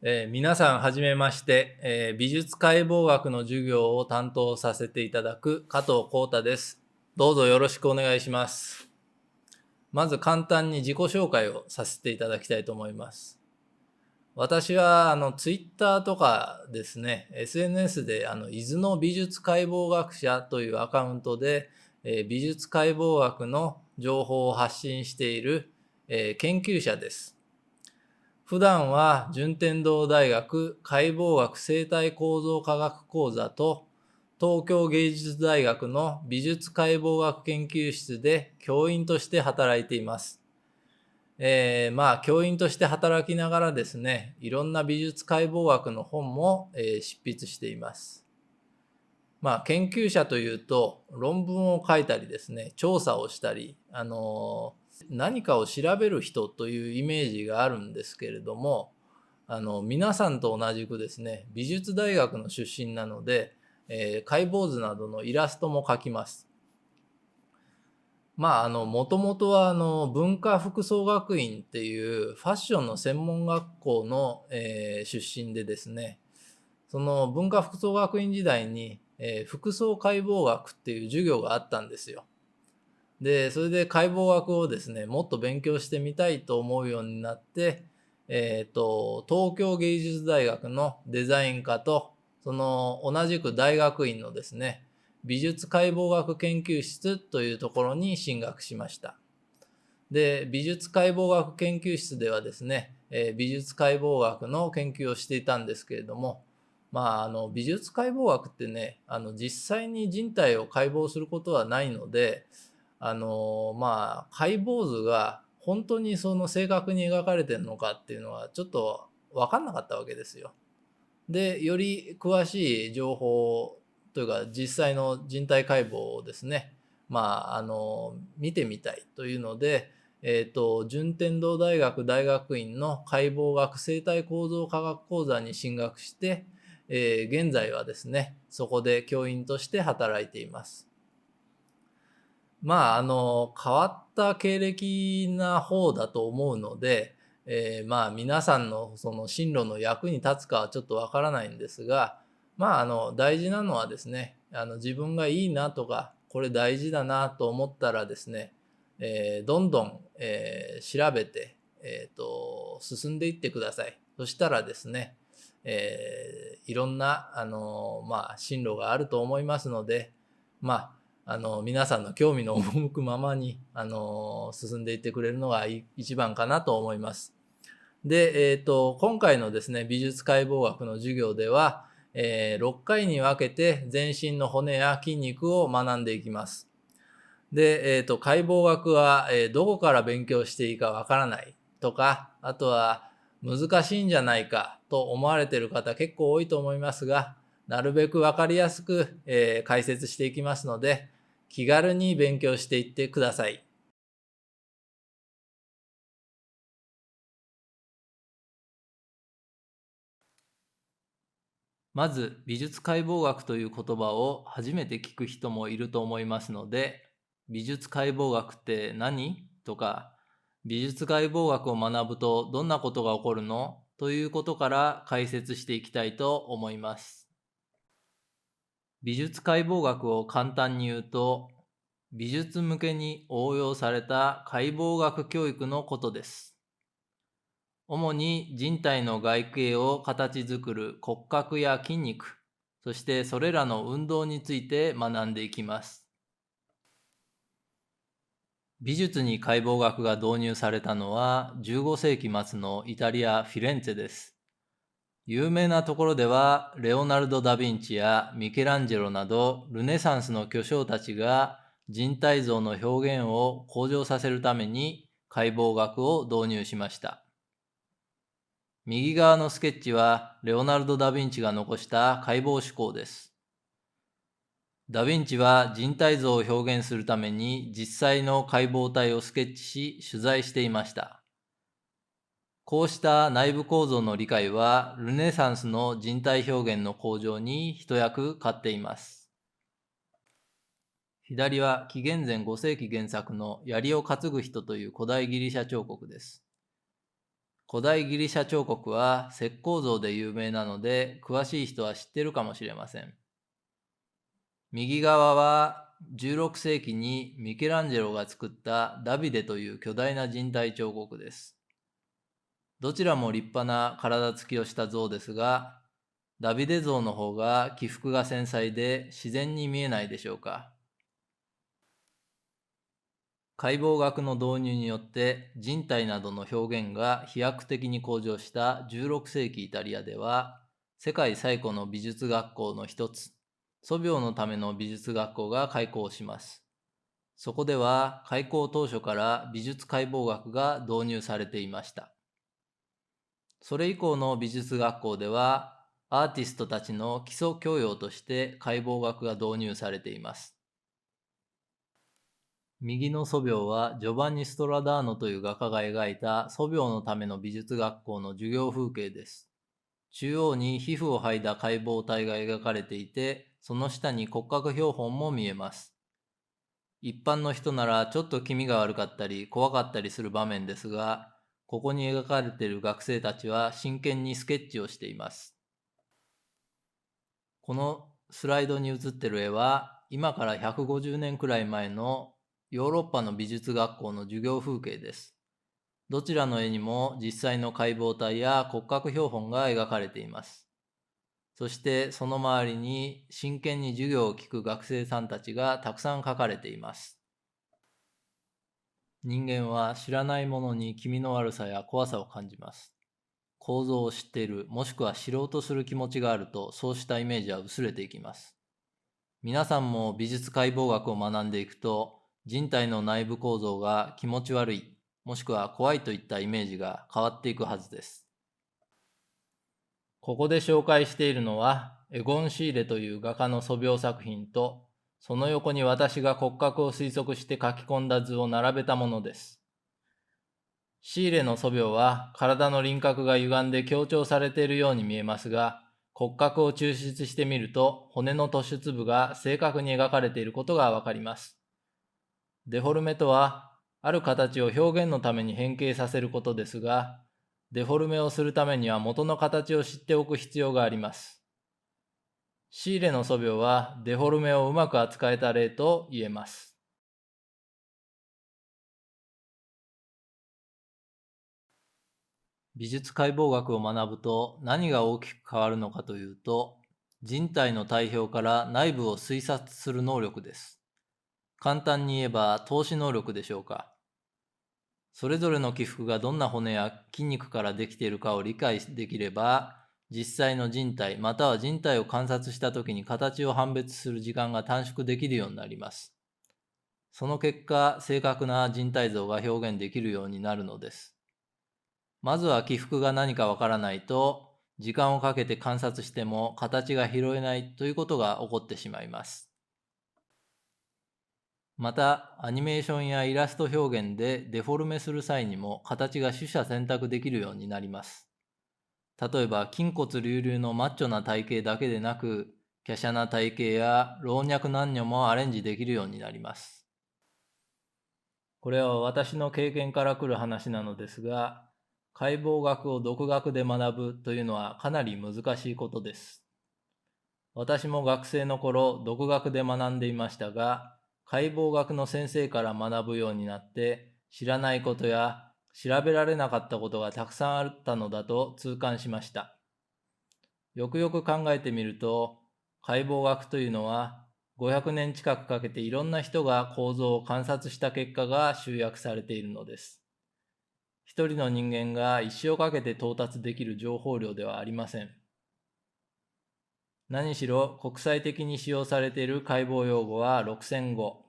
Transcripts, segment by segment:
皆さんはじめまして、美術解剖学の授業を担当させていただく加藤幸太です。どうぞよろしくお願いします。まず簡単に自己紹介をさせていただきたいと思います。私はツイッターとかですね、SNS で伊豆の美術解剖学者というアカウントで、美術解剖学の情報を発信している、研究者です。普段は順天堂大学解剖学生態構造科学講座と東京芸術大学の美術解剖学研究室で教員として働いています。教員として働きながらですね、いろんな美術解剖学の本も、執筆しています。研究者というと論文を書いたりですね、調査をしたり、何かを調べる人というイメージがあるんですけれども、皆さんと同じくですね、美術大学の出身なので、解剖図などのイラストも描きます。もともとは文化服装学院っていうファッションの専門学校の、出身でですね、その文化服装学院時代に、服装解剖学っていう授業があったんですよ。で、それで解剖学をですね、もっと勉強してみたいと思うようになって、東京芸術大学のデザイン科と、その同じく大学院のですね、美術解剖学研究室というところに進学しました。で、美術解剖学研究室ではですね、美術解剖学の研究をしていたんですけれども、美術解剖学ってね、実際に人体を解剖することはないので、解剖図が本当にその正確に描かれてるのかっていうのはちょっと分かんなかったわけですよ。で、より詳しい情報というか実際の人体解剖をですね、見てみたいというので、順天堂大学大学院の解剖学生態構造科学講座に進学して、現在はですね、そこで教員として働いています。変わった経歴な方だと思うので、皆さんのその進路の役に立つかはちょっとわからないんですが、大事なのはですね、自分がいいなとか、これ大事だなと思ったらですね、どんどん、調べて、進んでいってください。そしたらですね、いろんな、進路があると思いますので、皆さんの興味の赴くままに、進んでいってくれるのが一番かなと思います。で、今回のですね、美術解剖学の授業では、6回に分けて全身の骨や筋肉を学んでいきます。で、解剖学は、どこから勉強していいかわからないとか、あとは難しいんじゃないかと思われている方結構多いと思いますが、なるべくわかりやすく、解説していきますので、気軽に勉強していってください。まず、美術解剖学という言葉を初めて聞く人もいると思いますので、美術解剖学って何とか、美術解剖学を学ぶとどんなことが起こるのということから解説していきたいと思います。美術解剖学を簡単に言うと、美術向けに応用された解剖学教育のことです。主に人体の外形を形作る骨格や筋肉、そしてそれらの運動について学んでいきます。美術に解剖学が導入されたのは15世紀末のイタリア・フィレンツェです。有名なところではレオナルド・ダ・ヴィンチやミケランジェロなどルネサンスの巨匠たちが人体像の表現を向上させるために解剖学を導入しました。右側のスケッチはレオナルド・ダ・ヴィンチが残した解剖手法です。ダ・ヴィンチは人体像を表現するために実際の解剖体をスケッチし取材していました。こうした内部構造の理解はルネサンスの人体表現の向上に一役買っています。左は紀元前5世紀原作の槍を担ぐ人という古代ギリシャ彫刻です。古代ギリシャ彫刻は石膏像で有名なので、詳しい人は知ってるかもしれません。右側は16世紀にミケランジェロが作ったダビデという巨大な人体彫刻です。どちらも立派な体つきをした像ですが、ダビデ像の方が起伏が繊細で自然に見えないでしょうか。解剖学の導入によって人体などの表現が飛躍的に向上した16世紀イタリアでは、世界最古の美術学校の一つ、素描のための美術学校が開校します。そこでは開校当初から美術解剖学が導入されていました。それ以降の美術学校では、アーティストたちの基礎教養として解剖学が導入されています。右の素描はジョバンニ・ストラダーノという画家が描いた素描のための美術学校の授業風景です。中央に皮膚を剥いだ解剖体が描かれていて、その下に骨格標本も見えます。一般の人ならちょっと気味が悪かったり怖かったりする場面ですが、ここに描かれている学生たちは真剣にスケッチをしています。このスライドに写っている絵は、今から150年くらい前のヨーロッパの美術学校の授業風景です。どちらの絵にも実際の解剖体や骨格標本が描かれています。そしてその周りに真剣に授業を聞く学生さんたちがたくさん描かれています。人間は知らないものに気味の悪さや怖さを感じます。構造を知っている、もしくは知ろうとする気持ちがあると、そうしたイメージは薄れていきます。皆さんも美術解剖学を学んでいくと、人体の内部構造が気持ち悪い、もしくは怖いといったイメージが変わっていくはずです。ここで紹介しているのは、エゴン・シーレという画家の素描作品と、その横に私が骨格を推測して書き込んだ図を並べたものです。シーレの素描は体の輪郭が歪んで強調されているように見えますが、骨格を抽出してみると骨の突出部が正確に描かれていることがわかります。デフォルメとは、ある形を表現のために変形させることですが、デフォルメをするためには元の形を知っておく必要があります。シーレの素描はデフォルメをうまく扱えた例と言えます。美術解剖学を学ぶと何が大きく変わるのかというと、人体の体表から内部を推察する能力です。簡単に言えば透視能力でしょうか。それぞれの起伏がどんな骨や筋肉からできているかを理解できれば、実際の人体または人体を観察したときに形を判別する時間が短縮できるようになります。その結果、正確な人体像が表現できるようになるのです。まずは起伏が何かわからないと、時間をかけて観察しても形が拾えないということが起こってしまいます。また、アニメーションやイラスト表現でデフォルメする際にも形が取捨選択できるようになります。例えば、筋骨隆々のマッチョな体型だけでなく、華奢な体型や老若男女もアレンジできるようになります。これは私の経験から来る話なのですが、解剖学を独学で学ぶというのはかなり難しいことです。私も学生の頃、独学で学んでいましたが、解剖学の先生から学ぶようになって、知らないことや調べられなかったことがたくさんあったのだと痛感しました。よくよく考えてみると、解剖学というのは、500年近くかけていろんな人が構造を観察した結果が集約されているのです。一人の人間が一生かけて到達できる情報量ではありません。何しろ国際的に使用されている解剖用語は6000語、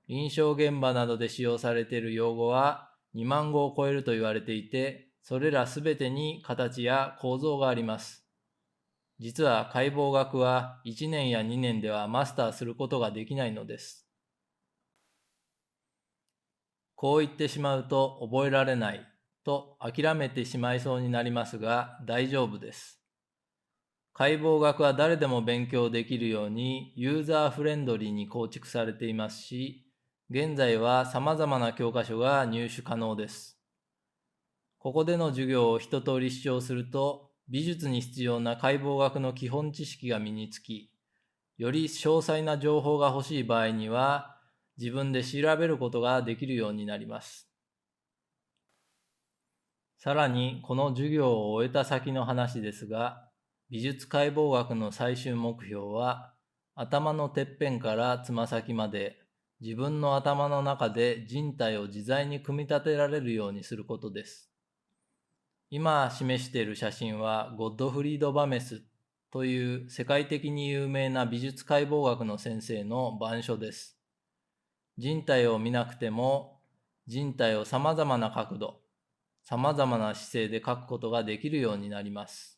臨床現場などで使用されている用語は2万語を超えると言われていて、それらすべてに形や構造があります。実は解剖学は1年や2年ではマスターすることができないのです。こう言ってしまうと覚えられないと諦めてしまいそうになりますが、大丈夫です。解剖学は誰でも勉強できるようにユーザーフレンドリーに構築されていますし、現在は様々な教科書が入手可能です。ここでの授業を一通り視聴すると、美術に必要な解剖学の基本知識が身につき、より詳細な情報が欲しい場合には、自分で調べることができるようになります。さらに、この授業を終えた先の話ですが、美術解剖学の最終目標は、頭のてっぺんからつま先まで、自分の頭の中で人体を自在に組み立てられるようにすることです。今示している写真はゴッドフリード・バメスという世界的に有名な美術解剖学の先生の板書です。人体を見なくても人体をさまざまな角度、さまざまな姿勢で描くことができるようになります。